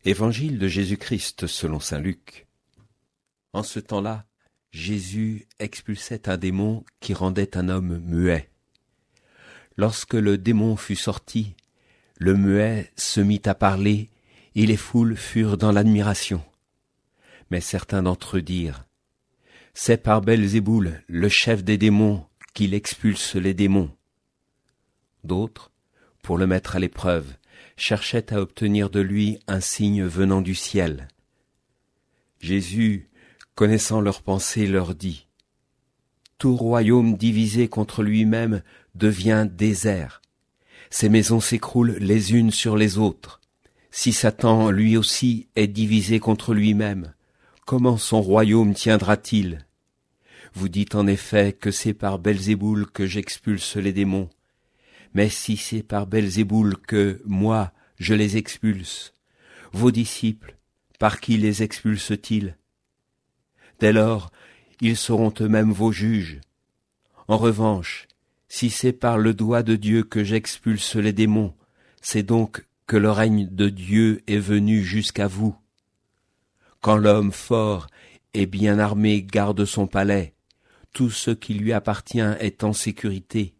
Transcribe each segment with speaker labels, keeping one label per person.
Speaker 1: Évangile de Jésus-Christ selon saint Luc. En ce temps-là, Jésus expulsait un démon qui rendait un homme muet. Lorsque le démon fut sorti, le muet se mit à parler et les foules furent dans l'admiration. Mais certains d'entre eux dirent : « C'est par Belzéboul, le chef des démons, qu'il expulse les démons. » D'autres, pour le mettre à l'épreuve, cherchaient à obtenir de lui un signe venant du ciel. Jésus, connaissant leurs pensées, leur dit : « Tout royaume divisé contre lui-même devient désert. Ces maisons s'écroulent les unes sur les autres. Si Satan, lui aussi, est divisé contre lui-même, comment son royaume tiendra-t-il ? Vous dites en effet que c'est par Belzéboul que j'expulse les démons. Mais si c'est par Belzéboul que, moi, je les expulse, vos disciples, par qui les expulsent-ils ? Dès lors, ils seront eux-mêmes vos juges. En revanche, si c'est par le doigt de Dieu que j'expulse les démons, c'est donc que le règne de Dieu est venu jusqu'à vous. Quand l'homme fort et bien armé garde son palais, tout ce qui lui appartient est en sécurité.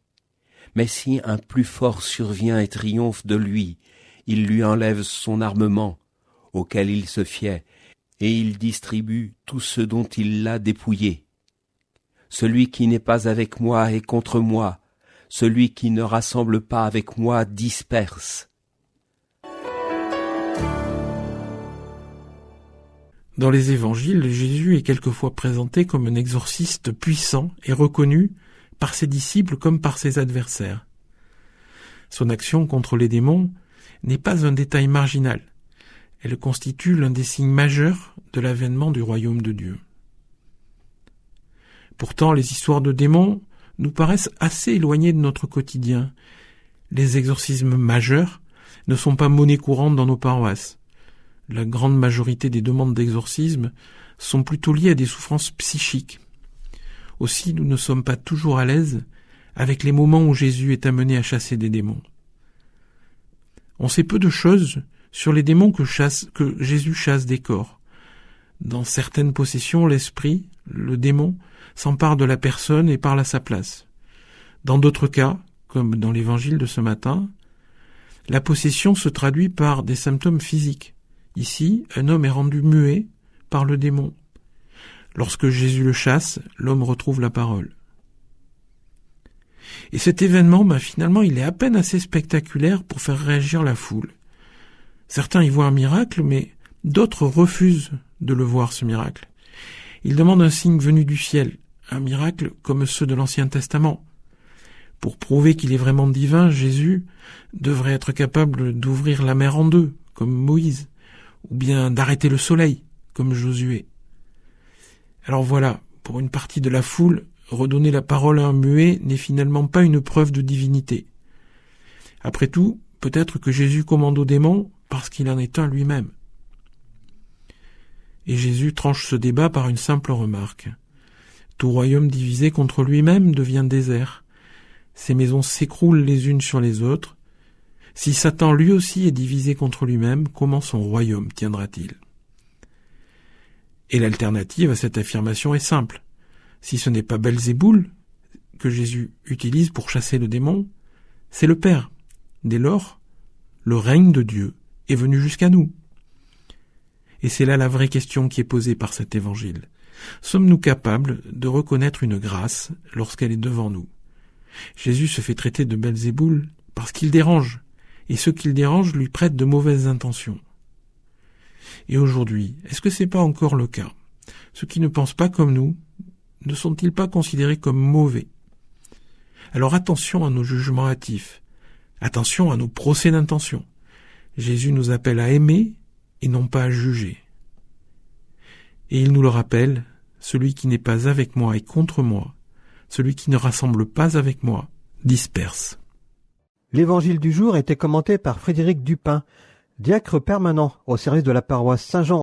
Speaker 1: Mais si un plus fort survient et triomphe de lui, il lui enlève son armement, auquel il se fiait, et il distribue tout ce dont il l'a dépouillé. Celui qui n'est pas avec moi est contre moi, celui qui ne rassemble pas avec moi disperse. »
Speaker 2: Dans les évangiles, Jésus est quelquefois présenté comme un exorciste puissant et reconnu par ses disciples comme par ses adversaires. Son action contre les démons n'est pas un détail marginal. Elle constitue l'un des signes majeurs de l'avènement du royaume de Dieu. Pourtant, les histoires de démons nous paraissent assez éloignées de notre quotidien. Les exorcismes majeurs ne sont pas monnaie courante dans nos paroisses. La grande majorité des demandes d'exorcisme sont plutôt liées à des souffrances psychiques. Aussi, nous ne sommes pas toujours à l'aise avec les moments où Jésus est amené à chasser des démons. On sait peu de choses sur les démons que Jésus chasse des corps. Dans certaines possessions, l'esprit, le démon, s'empare de la personne et parle à sa place. Dans d'autres cas, comme dans l'évangile de ce matin, la possession se traduit par des symptômes physiques. Ici, un homme est rendu muet par le démon. Lorsque Jésus le chasse, l'homme retrouve la parole. Et cet événement, finalement, il est à peine assez spectaculaire pour faire réagir la foule. Certains y voient un miracle, mais d'autres refusent de le voir, ce miracle. Ils demandent un signe venu du ciel, un miracle comme ceux de l'Ancien Testament. Pour prouver qu'il est vraiment divin, Jésus devrait être capable d'ouvrir la mer en deux, comme Moïse, ou bien d'arrêter le soleil, comme Josué. Alors voilà, pour une partie de la foule, redonner la parole à un muet n'est finalement pas une preuve de divinité. Après tout, peut-être que Jésus commande aux démons parce qu'il en est un lui-même. Et Jésus tranche ce débat par une simple remarque. Tout royaume divisé contre lui-même devient désert. Ses maisons s'écroulent les unes sur les autres. Si Satan lui aussi est divisé contre lui-même, comment son royaume tiendra-t-il ? Et l'alternative à cette affirmation est simple. Si ce n'est pas Belzéboul que Jésus utilise pour chasser le démon, c'est le Père. Dès lors, le règne de Dieu est venu jusqu'à nous. Et c'est là la vraie question qui est posée par cet évangile. Sommes-nous capables de reconnaître une grâce lorsqu'elle est devant nous ? Jésus se fait traiter de Belzéboul parce qu'il dérange, et ceux qu'il dérange lui prêtent de mauvaises intentions. Et aujourd'hui, est-ce que c'est pas encore le cas ? Ceux qui ne pensent pas comme nous, ne sont-ils pas considérés comme mauvais ? Alors attention à nos jugements hâtifs, attention à nos procès d'intention. Jésus nous appelle à aimer et non pas à juger. Et il nous le rappelle, celui qui n'est pas avec moi est contre moi, celui qui ne rassemble pas avec moi disperse.
Speaker 3: L'évangile du jour était commenté par Frédéric Dupin, diacre permanent au service de la paroisse Saint-Jean